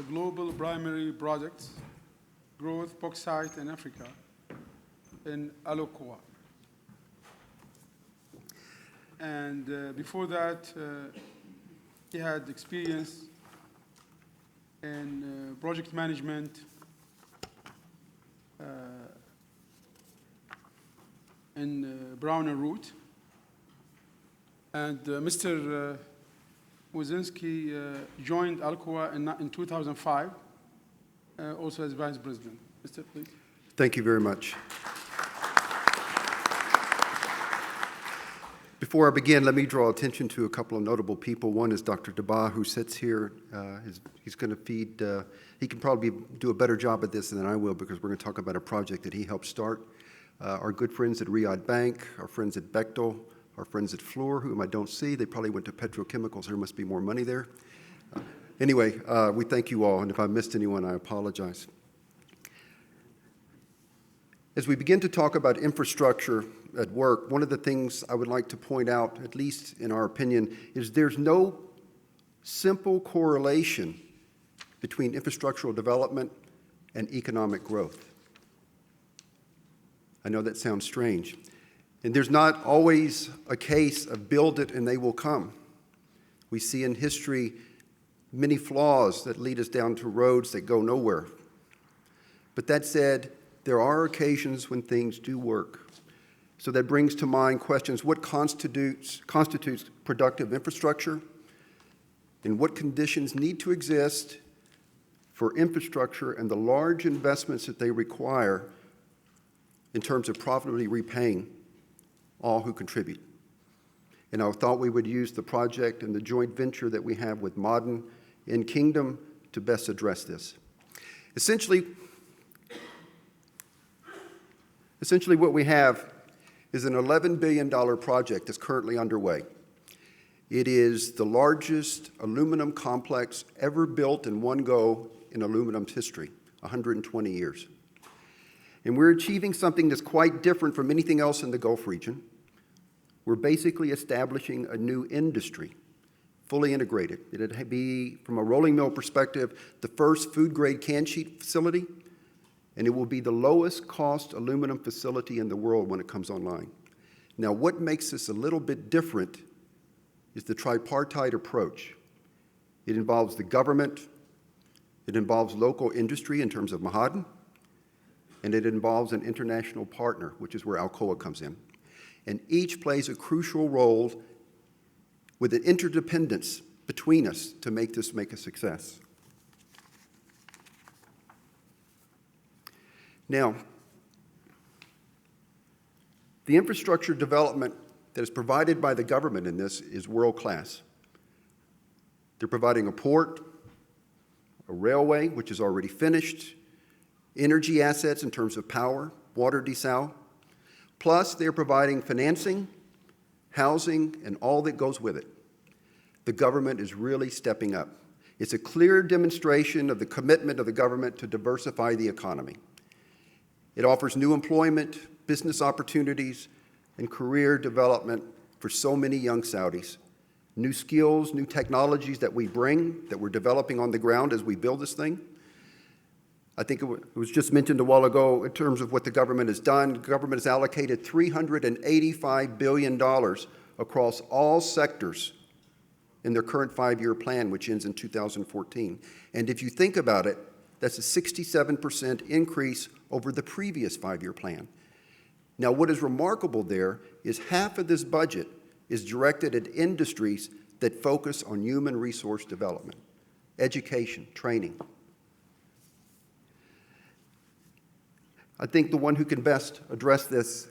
global primary projects, growth, Bauxite and Africa, in Alcoa. And before that, he had experience in project management in Brown and Root. And Mr. Wisnocki joined Alcoa in 2005, also as Vice President. Mr. Please. Thank you very much. Before I begin, let me draw attention to a couple of notable people. One is Dr. Daba, who sits here. He's going to feed, he can probably do a better job at this than I will, because we're going to talk about a project that he helped start. Our good friends at Riyadh Bank, our friends at Bechtel, our friends at Fluor, whom I don't see. They probably went to petrochemicals. There must be more money there. Anyway, we thank you all, and if I missed anyone, I apologize. As we begin to talk about infrastructure at work, one of the things I would like to point out, at least in our opinion, is there's no simple correlation between infrastructural development and economic growth. I know that sounds strange. And there's not always a case of build it and they will come. We see in history many flaws that lead us down to roads that go nowhere. But that said, there are occasions when things do work. So that brings to mind questions: what constitutes productive infrastructure, and what conditions need to exist for infrastructure and the large investments that they require in terms of profitably repaying all who contribute. And I thought we would use the project and the joint venture that we have with Modern in Kingdom to best address this. Essentially what we have is an $11 billion project that's currently underway. It is the largest aluminum complex ever built in one go in aluminum's history, 120 years. And we're achieving something that's quite different from anything else in the Gulf region. We're basically establishing a new industry, fully integrated. It'd be, from a rolling mill perspective, the first food-grade can sheet facility, and it will be the lowest cost aluminum facility in the world when it comes online. Now, what makes this a little bit different is the tripartite approach. It involves the government, it involves local industry in terms of Mahadan, and it involves an international partner, which is where Alcoa comes in. And each plays a crucial role with an interdependence between us to make this a success. Now, the infrastructure development that is provided by the government in this is world-class. They're providing a port, a railway, which is already finished, energy assets in terms of power, water desal, plus they're providing financing, housing, and all that goes with it. The government is really stepping up. It's a clear demonstration of the commitment of the government to diversify the economy. It offers new employment, business opportunities, and career development for so many young Saudis. New skills, new technologies that we bring, that we're developing on the ground as we build this thing. I think it was just mentioned a while ago in terms of what the government has done. The government has allocated $385 billion across all sectors in their current 5-year plan, which ends in 2014. And if you think about it, that's a 67% increase over the previous 5-year plan. Now, what is remarkable there is half of this budget is directed at industries that focus on human resource development, education, training. I think the one who can best address this,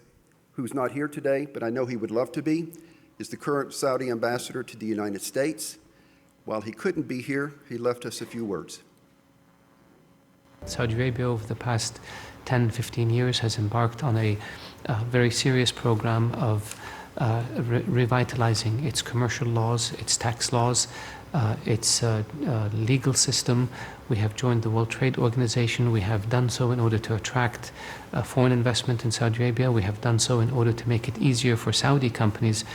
who's not here today, but I know he would love to be, is the current Saudi ambassador to the United States. While he couldn't be here, he left us a few words. Saudi Arabia over the past 10, 15 years has embarked on a very serious program of revitalizing its commercial laws, its tax laws, its legal system. We have joined the World Trade Organization. We have done so in order to attract foreign investment in Saudi Arabia. We have done so in order to make it easier for Saudi companies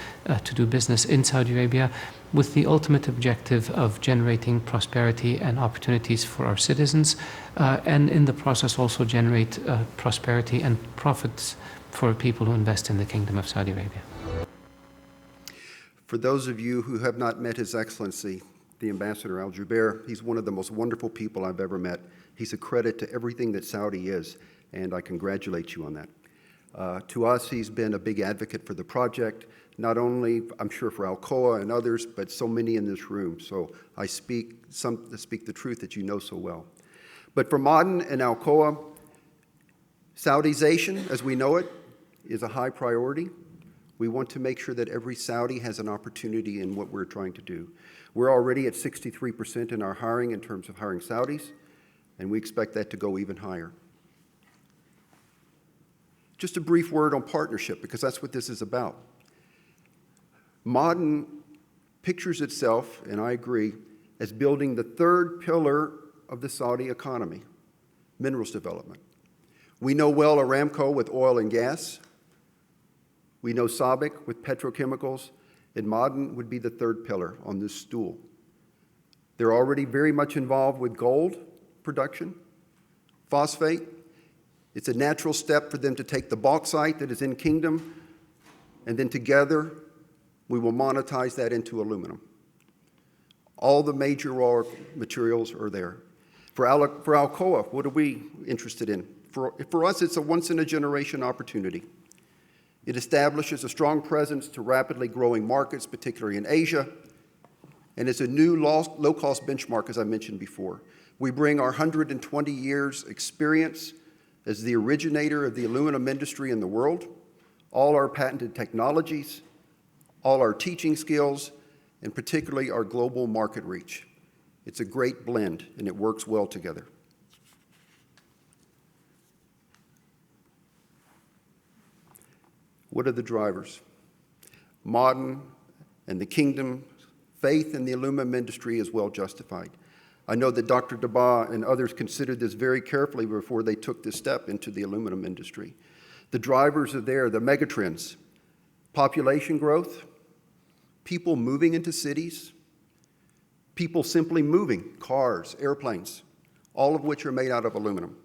to do business in Saudi Arabia, with the ultimate objective of generating prosperity and opportunities for our citizens, and in the process also generate prosperity and profits for people who invest in the Kingdom of Saudi Arabia. For those of you who have not met His Excellency, the Ambassador Al-Jubair, he's one of the most wonderful people I've ever met. He's a credit to everything that Saudi is, and I congratulate you on that. To us, he's been a big advocate for the project, not only, I'm sure, for Alcoa and others, but so many in this room. So I speak the truth that you know so well. But for Ma'aden and Alcoa, Saudization, as we know it, is a high priority. We want to make sure that every Saudi has an opportunity in what we're trying to do. We're already at 63% in our hiring in terms of hiring Saudis, and we expect that to go even higher. Just a brief word on partnership, because that's what this is about. Ma'aden pictures itself, and I agree, as building the third pillar of the Saudi economy, minerals development. We know well Aramco with oil and gas. We know SABIC with petrochemicals, and Ma'aden would be the third pillar on this stool. They're already very much involved with gold production, phosphate. It's a natural step for them to take the bauxite that is in Kingdom, and then together we will monetize that into aluminum. All the major raw materials are there. For Alcoa, what are we interested in? For us, it's a once-in-a-generation opportunity. It establishes a strong presence to rapidly growing markets, particularly in Asia, and it's a new low-cost benchmark, as I mentioned before. We bring our 120 years experience as the originator of the aluminum industry in the world, all our patented technologies, all our teaching skills, and particularly our global market reach. It's a great blend, and it works well together. What are the drivers? Ma'aden and the Kingdom, faith in the aluminum industry is well justified. I know that Dr. Daba and others considered this very carefully before they took this step into the aluminum industry. The drivers are there, the megatrends: population growth, people moving into cities, people simply moving, cars, airplanes, all of which are made out of aluminum.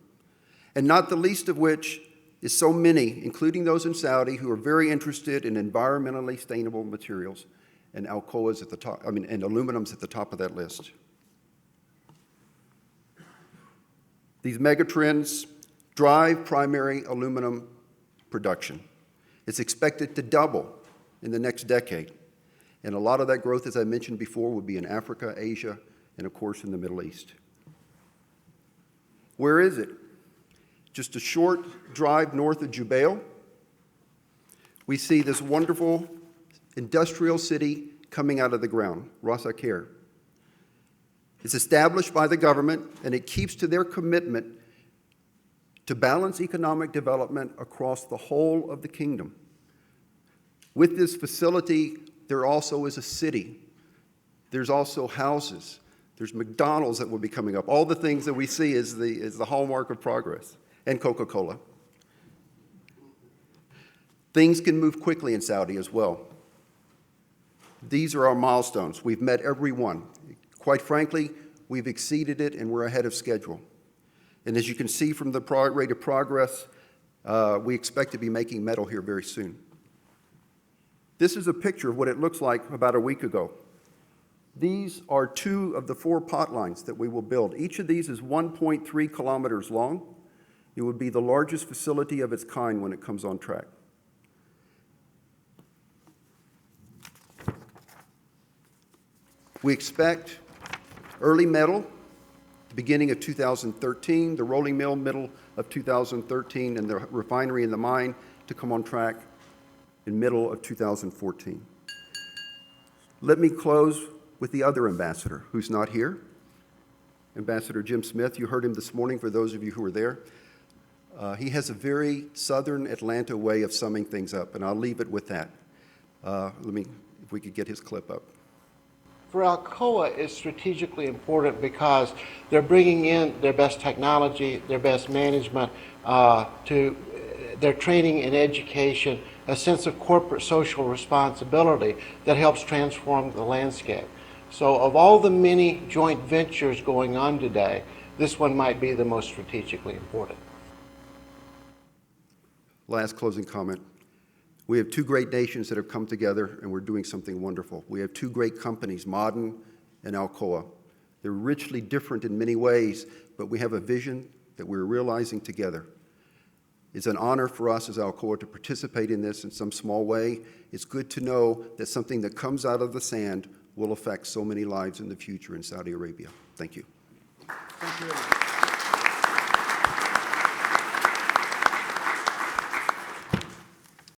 And not the least of which is so many, including those in Saudi, who are very interested in environmentally sustainable materials, and Alcoa's at the top, and aluminum's at the top of that list. These megatrends drive primary aluminum production. It's expected to double in the next decade. And a lot of that growth, as I mentioned before, will be in Africa, Asia, and of course in the Middle East. Where is it? Just a short drive north of Jubail, we see this wonderful industrial city coming out of the ground, Ras Al-Khair. It's established by the government, and it keeps to their commitment to balance economic development across the whole of the kingdom. With this facility, there also is a city. There's also houses. There's McDonald's that will be coming up. All the things that we see is the hallmark of progress, and Coca-Cola. Things can move quickly in Saudi as well. These are our milestones. We've met every one. Quite frankly, we've exceeded it, and we're ahead of schedule. And as you can see from the rate of progress, we expect to be making metal here very soon. This is a picture of what it looks like about a week ago. These are 2 of the 4 pot lines that we will build. Each of these is 1.3 kilometers long. It would be the largest facility of its kind when it comes on track. We expect early metal, beginning of 2013, the rolling mill middle of 2013, and the refinery and the mine to come on track in middle of 2014. Let me close with the other ambassador who's not here, Ambassador Jim Smith. You heard him this morning for those of you who were there. He has a very southern Atlanta way of summing things up, and I'll leave it with that. If we could get his clip up. For Alcoa, it's strategically important because they're bringing in their best technology, their best management, to their training and education, a sense of corporate social responsibility that helps transform the landscape. So of all the many joint ventures going on today, this one might be the most strategically important. Last closing comment. We have two great nations that have come together, and we're doing something wonderful. We have two great companies, Ma'aden and Alcoa. They're richly different in many ways, but we have a vision that we're realizing together. It's an honor for us as Alcoa to participate in this in some small way. It's good to know that something that comes out of the sand will affect so many lives in the future in Saudi Arabia. Thank you. Thank you very much.